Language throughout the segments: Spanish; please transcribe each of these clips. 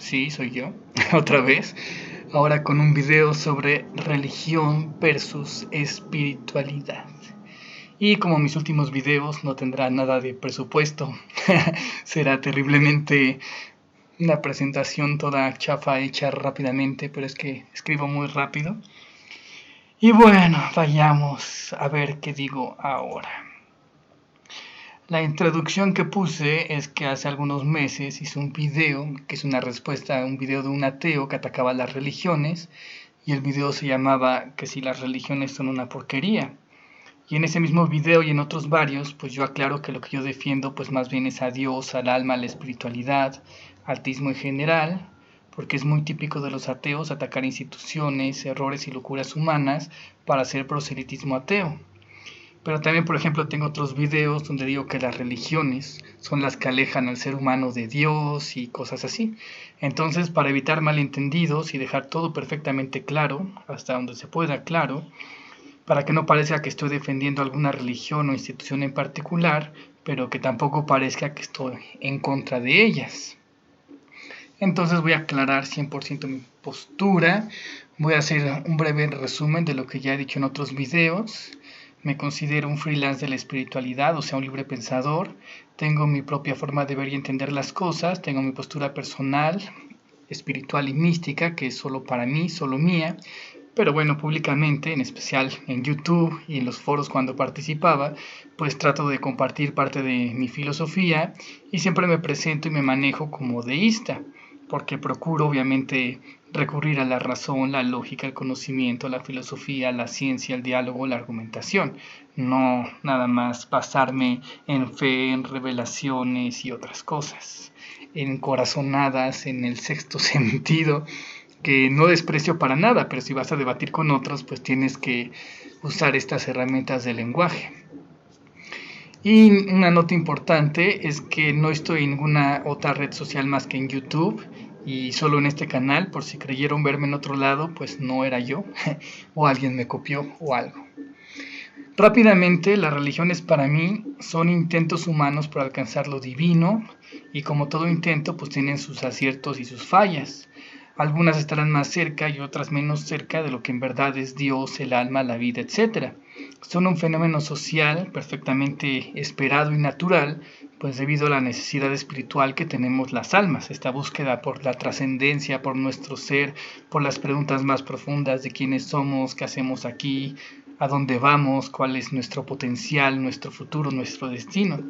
Sí, soy yo, otra vez. Ahora con un video sobre religión versus espiritualidad. Y como mis últimos videos no tendrá nada de presupuesto, será terriblemente una presentación toda chafa hecha rápidamente, pero es que escribo muy rápido. Y bueno, vayamos a ver qué digo ahora. La introducción que puse es que hace algunos meses hice un video, que es una respuesta a un video de un ateo que atacaba las religiones, y el video se llamaba que si las religiones son una porquería. Y en ese mismo video y en otros varios, pues yo aclaro que lo que yo defiendo pues más bien es a Dios, al alma, a la espiritualidad, al ateísmo en general, porque es muy típico de los ateos atacar instituciones, errores y locuras humanas para hacer proselitismo ateo. Pero también, por ejemplo, tengo otros videos donde digo que las religiones son las que alejan al ser humano de Dios y cosas así. Entonces, para evitar malentendidos y dejar todo perfectamente claro, hasta donde se pueda claro, para que no parezca que estoy defendiendo alguna religión o institución en particular, pero que tampoco parezca que estoy en contra de ellas. Entonces voy a aclarar 100% mi postura, voy a hacer un breve resumen de lo que ya he dicho en otros videos. Me considero un freelance de la espiritualidad, o sea, un libre pensador. Tengo mi propia forma de ver y entender las cosas, tengo mi postura personal, espiritual y mística, que es solo para mí, solo mía. Pero bueno, públicamente, en especial en YouTube y en los foros cuando participaba, pues trato de compartir parte de mi filosofía y siempre me presento y me manejo como deísta, porque procuro obviamente recurrir a la razón, la lógica, el conocimiento, la filosofía, la ciencia, el diálogo, la argumentación, no nada más basarme en fe, en revelaciones y otras cosas, en corazonadas, en el sexto sentido, que no desprecio para nada, pero si vas a debatir con otros, pues tienes que usar estas herramientas de lenguaje. Y una nota importante es que no estoy en ninguna otra red social más que en YouTube y solo en este canal, por si creyeron verme en otro lado, pues no era yo, o alguien me copió o algo. Rápidamente, las religiones para mí son intentos humanos por alcanzar lo divino y como todo intento, pues tienen sus aciertos y sus fallas. Algunas estarán más cerca y otras menos cerca de lo que en verdad es Dios, el alma, la vida, etc. Son un fenómeno social perfectamente esperado y natural, pues debido a la necesidad espiritual que tenemos las almas, esta búsqueda por la trascendencia, por nuestro ser, por las preguntas más profundas de quiénes somos, qué hacemos aquí, a dónde vamos, cuál es nuestro potencial, nuestro futuro, nuestro destino.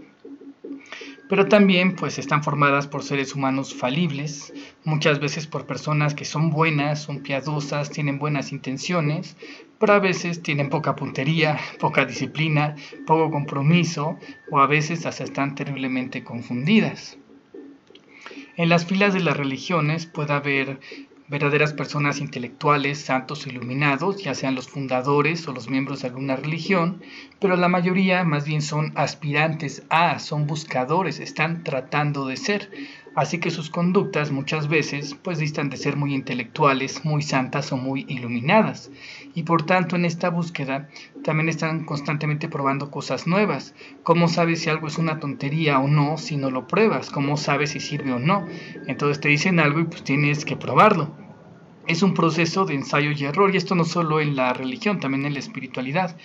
Pero también pues están formadas por seres humanos falibles, muchas veces por personas que son buenas, son piadosas, tienen buenas intenciones, pero a veces tienen poca puntería, poca disciplina, poco compromiso o a veces hasta están terriblemente confundidas. En las filas de las religiones puede haber verdaderas personas intelectuales, santos iluminados, ya sean los fundadores o los miembros de alguna religión, pero la mayoría más bien son aspirantes a, son buscadores, están tratando de ser. Así que sus conductas muchas veces pues distan de ser muy intelectuales, muy santas o muy iluminadas. Y por tanto en esta búsqueda también están constantemente probando cosas nuevas. ¿Cómo sabes si algo es una tontería o no si no lo pruebas? ¿Cómo sabes si sirve o no? Entonces te dicen algo y pues tienes que probarlo. Es un proceso de ensayo y error y esto no solo en la religión, también en la espiritualidad.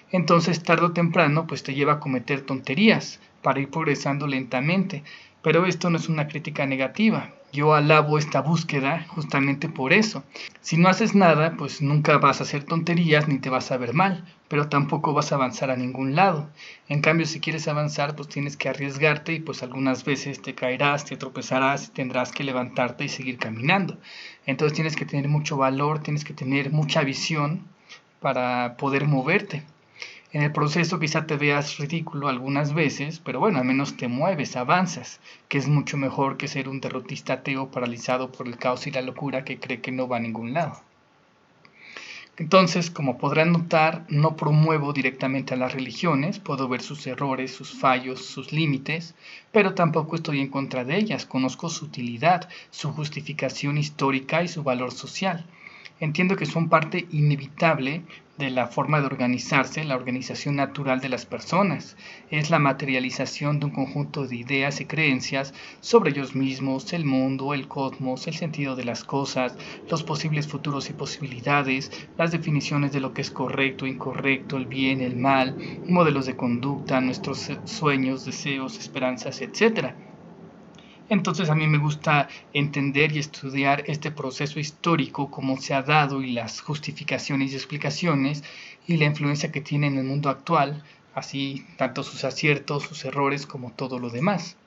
Entonces tarde o temprano pues te lleva a cometer tonterías para ir progresando lentamente. Pero esto no es una crítica negativa. Yo alabo esta búsqueda justamente por eso. Si no haces nada, pues nunca vas a hacer tonterías ni te vas a ver mal, pero tampoco vas a avanzar a ningún lado. En cambio, si quieres avanzar, pues tienes que arriesgarte y pues algunas veces te caerás, te tropezarás y tendrás que levantarte y seguir caminando. Entonces tienes que tener mucho valor, tienes que tener mucha visión para poder moverte. En el proceso quizá te veas ridículo algunas veces, pero bueno, al menos te mueves, avanzas, que es mucho mejor que ser un derrotista ateo paralizado por el caos y la locura que cree que no va a ningún lado. Entonces, como podrán notar, no promuevo directamente a las religiones, puedo ver sus errores, sus fallos, sus límites, pero tampoco estoy en contra de ellas, conozco su utilidad, su justificación histórica y su valor social. Entiendo que son parte inevitable de la forma de organizarse, la organización natural de las personas. Es la materialización de un conjunto de ideas y creencias sobre ellos mismos, el mundo, el cosmos, el sentido de las cosas, los posibles futuros y posibilidades, las definiciones de lo que es correcto, incorrecto, el bien, el mal, modelos de conducta, nuestros sueños, deseos, esperanzas, etc. Entonces a mí me gusta entender y estudiar este proceso histórico, cómo se ha dado y las justificaciones y explicaciones y la influencia que tiene en el mundo actual, así tanto sus aciertos, sus errores como todo lo demás.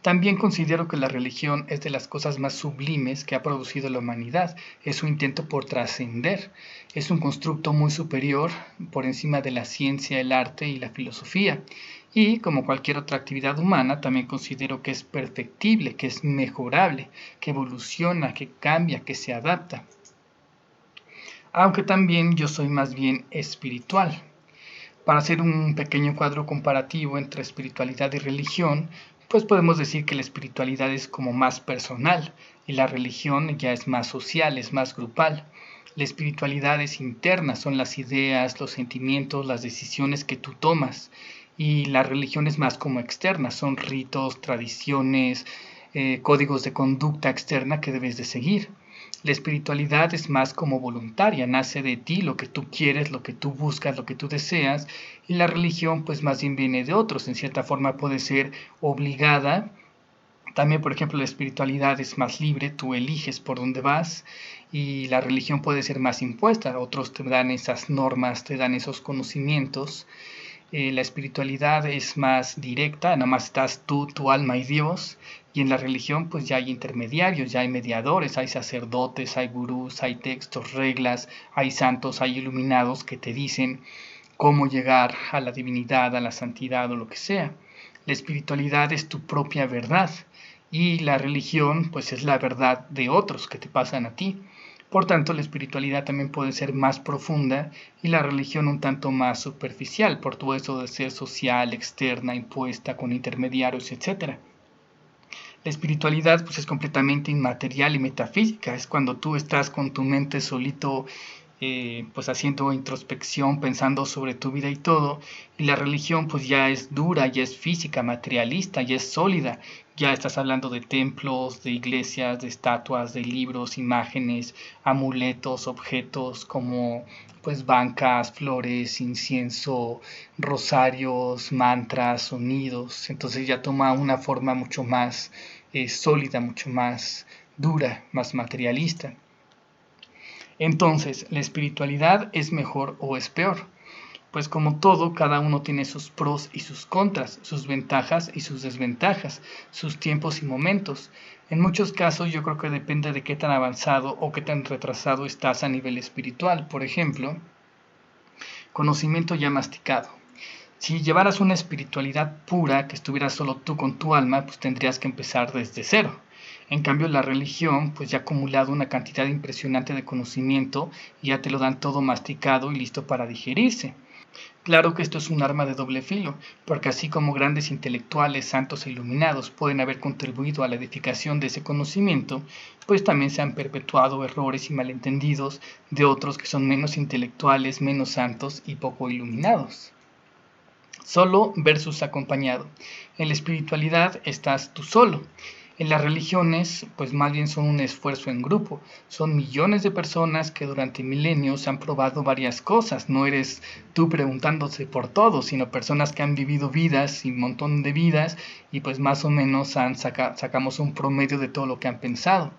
También considero que la religión es de las cosas más sublimes que ha producido la humanidad. Es un intento por trascender. Es un constructo muy superior por encima de la ciencia, el arte y la filosofía. Y como cualquier otra actividad humana, también considero que es perfectible, que es mejorable, que evoluciona, que cambia, que se adapta. Aunque también yo soy más bien espiritual. Para hacer un pequeño cuadro comparativo entre espiritualidad y religión, pues podemos decir que la espiritualidad es como más personal y la religión ya es más social, es más grupal. La espiritualidad es interna, son las ideas, los sentimientos, las decisiones que tú tomas. Y la religión es más como externa, son ritos, tradiciones, códigos de conducta externa que debes de seguir. La espiritualidad es más como voluntaria, nace de ti lo que tú quieres, lo que tú buscas, lo que tú deseas, y la religión pues más bien viene de otros, en cierta forma puede ser obligada. También, por ejemplo, la espiritualidad es más libre, tú eliges por dónde vas, y la religión puede ser más impuesta, otros te dan esas normas, te dan esos conocimientos. La espiritualidad es más directa, nada más estás tú, tu alma y Dios, y en la religión pues ya hay intermediarios, ya hay mediadores, hay sacerdotes, hay gurús, hay textos, reglas, hay santos, hay iluminados que te dicen cómo llegar a la divinidad, a la santidad o lo que sea. La espiritualidad es tu propia verdad y la religión pues es la verdad de otros que te pasan a ti. Por tanto, la espiritualidad también puede ser más profunda y la religión un tanto más superficial, por todo eso de ser social, externa, impuesta, con intermediarios, etc. La espiritualidad pues, es completamente inmaterial y metafísica, es cuando tú estás con tu mente solito pues haciendo introspección, pensando sobre tu vida y todo, y la religión pues ya es dura, ya es física, materialista, ya es sólida, ya estás hablando de templos, de iglesias, de estatuas, de libros, imágenes, amuletos, objetos como pues bancas, flores, incienso, rosarios, mantras, sonidos, entonces ya toma una forma mucho más sólida, mucho más dura, más materialista. Entonces, ¿la espiritualidad es mejor o es peor? Pues como todo, cada uno tiene sus pros y sus contras, sus ventajas y sus desventajas, sus tiempos y momentos. En muchos casos yo creo que depende de qué tan avanzado o qué tan retrasado estás a nivel espiritual. Por ejemplo, conocimiento ya masticado. Si llevaras una espiritualidad pura, que estuvieras solo tú con tu alma, pues tendrías que empezar desde cero. En cambio, la religión, pues ya ha acumulado una cantidad impresionante de conocimiento y ya te lo dan todo masticado y listo para digerirse. Claro que esto es un arma de doble filo, porque así como grandes intelectuales, santos e iluminados pueden haber contribuido a la edificación de ese conocimiento, pues también se han perpetuado errores y malentendidos de otros que son menos intelectuales, menos santos y poco iluminados. Solo versus acompañado. En la espiritualidad estás tú solo. En las religiones, pues más bien son un esfuerzo en grupo. Son millones de personas que durante milenios han probado varias cosas. No eres tú preguntándose por todo, sino personas que han vivido vidas y un montón de vidas y pues más o menos sacamos un promedio de todo lo que han pensado.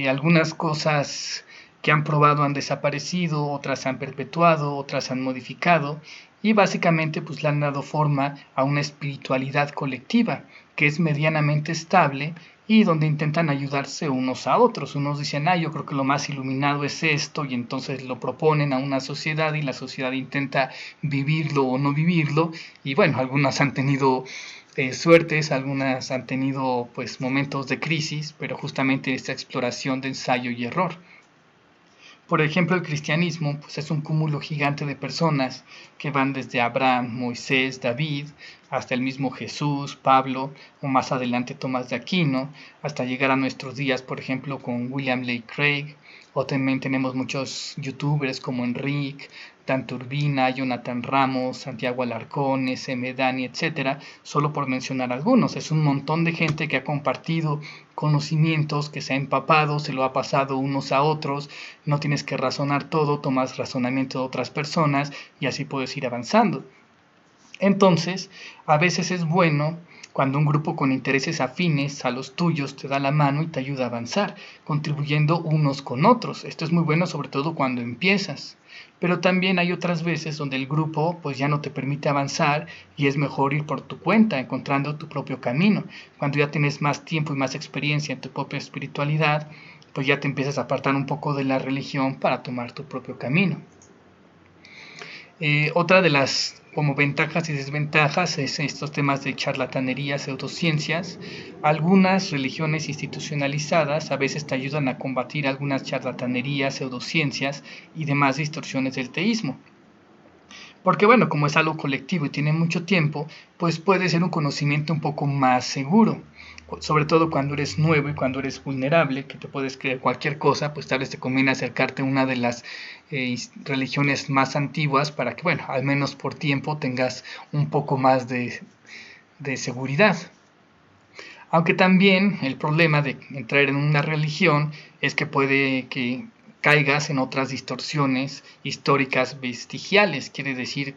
Algunas cosas que han probado han desaparecido, otras han perpetuado, otras han modificado y básicamente pues le han dado forma a una espiritualidad colectiva que es medianamente estable y donde intentan ayudarse unos a otros. Unos dicen, yo creo que lo más iluminado es esto y entonces lo proponen a una sociedad y la sociedad intenta vivirlo o no vivirlo y bueno, algunas han tenido suertes, algunas han tenido pues momentos de crisis, pero justamente esta exploración de ensayo y error. Por ejemplo, el cristianismo pues, es un cúmulo gigante de personas que van desde Abraham, Moisés, David, hasta el mismo Jesús, Pablo o más adelante Tomás de Aquino, hasta llegar a nuestros días, por ejemplo, con William Lane Craig, o también tenemos muchos youtubers como Enrique, Dan Turbina, Jonathan Ramos, Santiago Alarcón, SM Dani, etcétera, solo por mencionar algunos. Es un montón de gente que ha compartido conocimientos, que se ha empapado, se lo ha pasado unos a otros, no tienes que razonar todo, tomas razonamiento de otras personas y así puedes ir avanzando. Entonces, a veces es bueno cuando un grupo con intereses afines a los tuyos te da la mano y te ayuda a avanzar, contribuyendo unos con otros. Esto es muy bueno sobre todo cuando empiezas. Pero también hay otras veces donde el grupo pues ya no te permite avanzar y es mejor ir por tu cuenta, encontrando tu propio camino. Cuando ya tienes más tiempo y más experiencia en tu propia espiritualidad, pues ya te empiezas a apartar un poco de la religión para tomar tu propio camino. Otra de las como ventajas y desventajas es estos temas de charlatanería, pseudociencias. Algunas religiones institucionalizadas a veces te ayudan a combatir algunas charlatanerías, pseudociencias y demás distorsiones del teísmo. Porque bueno, como es algo colectivo y tiene mucho tiempo, pues puede ser un conocimiento un poco más seguro. Sobre todo cuando eres nuevo y cuando eres vulnerable, que te puedes creer cualquier cosa, pues tal vez te conviene acercarte a una de las religiones más antiguas para que, bueno, al menos por tiempo tengas un poco más de seguridad. Aunque también el problema de entrar en una religión es que puede que caigas en otras distorsiones históricas vestigiales, quiere decir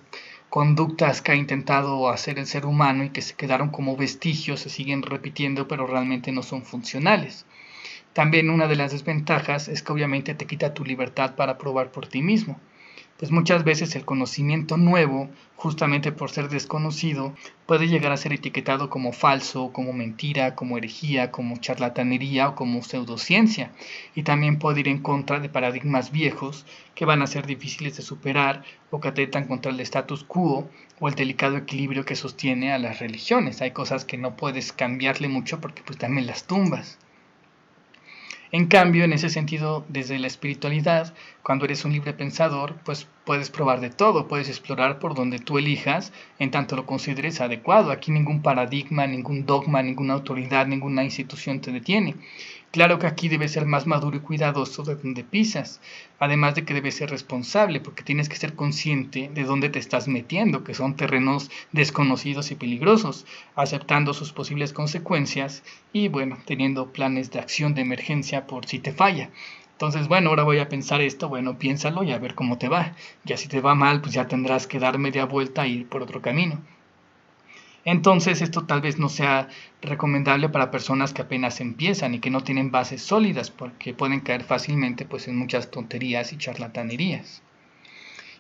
conductas que ha intentado hacer el ser humano y que se quedaron como vestigios, se siguen repitiendo pero realmente no son funcionales. También una de las desventajas es que obviamente te quita tu libertad para probar por ti mismo. Pues muchas veces el conocimiento nuevo, justamente por ser desconocido, puede llegar a ser etiquetado como falso, como mentira, como herejía, como charlatanería o como pseudociencia, y también puede ir en contra de paradigmas viejos que van a ser difíciles de superar o que atentan contra el status quo o el delicado equilibrio que sostiene a las religiones. Hay cosas que no puedes cambiarle mucho porque pues también las tumbas. En cambio, en ese sentido, desde la espiritualidad, cuando eres un libre pensador, pues puedes probar de todo, puedes explorar por donde tú elijas, en tanto lo consideres adecuado. Aquí ningún paradigma, ningún dogma, ninguna autoridad, ninguna institución te detiene. Claro que aquí debes ser más maduro y cuidadoso de donde pisas, además de que debes ser responsable, porque tienes que ser consciente de dónde te estás metiendo, que son terrenos desconocidos y peligrosos, aceptando sus posibles consecuencias y, bueno, teniendo planes de acción de emergencia por si te falla. Entonces, bueno, ahora voy a pensar esto, bueno, piénsalo y a ver cómo te va. Ya si te va mal, pues ya tendrás que dar media vuelta e ir por otro camino. Entonces esto tal vez no sea recomendable para personas que apenas empiezan y que no tienen bases sólidas porque pueden caer fácilmente pues en muchas tonterías y charlatanerías.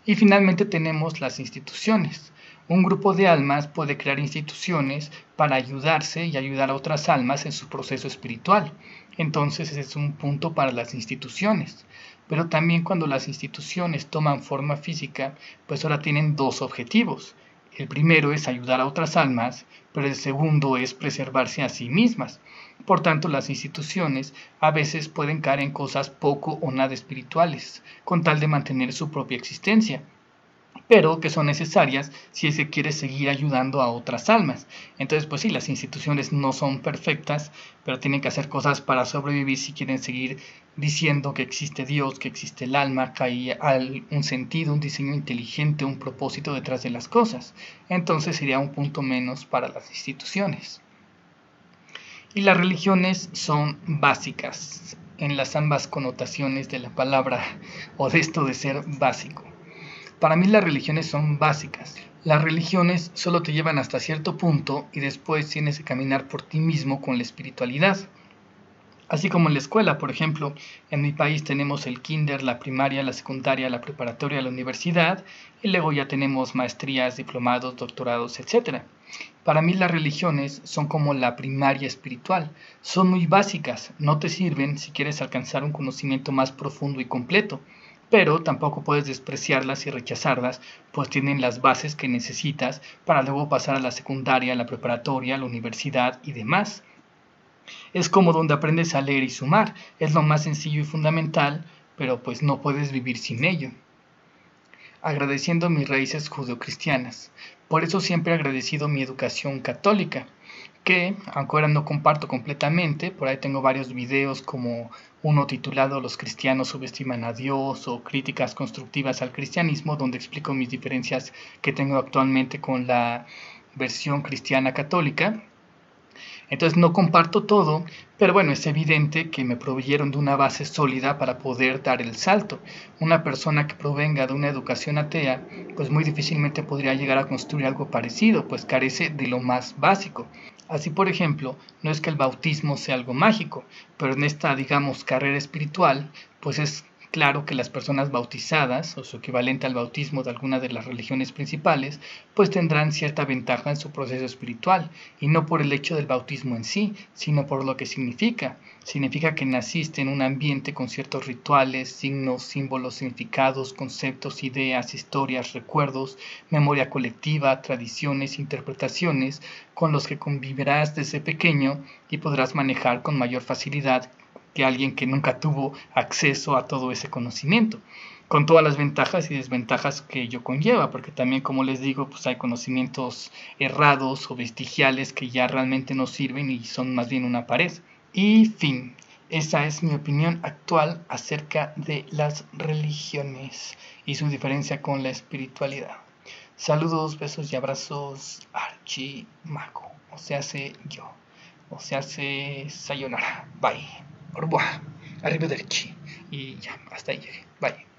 Y finalmente tenemos las instituciones. Un grupo de almas puede crear instituciones para ayudarse y ayudar a otras almas en su proceso espiritual. Entonces ese es un punto para las instituciones. Pero también cuando las instituciones toman forma física, pues ahora tienen dos objetivos. El primero es ayudar a otras almas, pero el segundo es preservarse a sí mismas. Por tanto, las instituciones a veces pueden caer en cosas poco o nada espirituales, con tal de mantener su propia existencia, pero que son necesarias si se quiere seguir ayudando a otras almas. Entonces, pues sí, las instituciones no son perfectas, pero tienen que hacer cosas para sobrevivir si quieren seguir diciendo que existe Dios, que existe el alma, que hay un sentido, un diseño inteligente, un propósito detrás de las cosas. Entonces sería un punto menos para las instituciones. Y las religiones son básicas en las ambas connotaciones de la palabra o de esto de ser básico. Para mí las religiones son básicas. Las religiones solo te llevan hasta cierto punto y después tienes que caminar por ti mismo con la espiritualidad. Así como en la escuela, por ejemplo, en mi país tenemos el kinder, la primaria, la secundaria, la preparatoria, la universidad y luego ya tenemos maestrías, diplomados, doctorados, etc. Para mí las religiones son como la primaria espiritual, son muy básicas, no te sirven si quieres alcanzar un conocimiento más profundo y completo, pero tampoco puedes despreciarlas y rechazarlas, pues tienen las bases que necesitas para luego pasar a la secundaria, la preparatoria, la universidad y demás. Es como donde aprendes a leer y sumar, es lo más sencillo y fundamental, pero pues no puedes vivir sin ello. agradeciendo mis raíces judeocristianas. Por eso siempre he agradecido mi educación católica, que, aunque ahora no comparto completamente, por ahí tengo varios videos como uno titulado Los cristianos subestiman a Dios o Críticas constructivas al cristianismo, donde explico mis diferencias que tengo actualmente con la versión cristiana católica. Entonces no comparto todo, pero bueno, es evidente que me proveyeron de una base sólida para poder dar el salto. Una persona que provenga de una educación atea, pues muy difícilmente podría llegar a construir algo parecido, pues carece de lo más básico. Así, por ejemplo, no es que el bautismo sea algo mágico, pero en esta, digamos, carrera espiritual, pues es claro que las personas bautizadas, o su equivalente al bautismo de alguna de las religiones principales, pues tendrán cierta ventaja en su proceso espiritual, y no por el hecho del bautismo en sí, sino por lo que significa. Significa que naciste en un ambiente con ciertos rituales, signos, símbolos, significados, conceptos, ideas, historias, recuerdos, memoria colectiva, tradiciones, interpretaciones, con los que convivirás desde pequeño y podrás manejar con mayor facilidad que alguien que nunca tuvo acceso a todo ese conocimiento, con todas las ventajas y desventajas que ello conlleva, porque también, como les digo, pues hay conocimientos errados o vestigiales que ya realmente no sirven y son más bien una pared. Y fin, esa es mi opinión actual acerca de las religiones y su diferencia con la espiritualidad. Saludos, besos y abrazos, Archimago. O se hace yo. O se hace sayonara. Bye. Au revoir. Arrivederci. Y ya, hasta ahí llegué. Bye.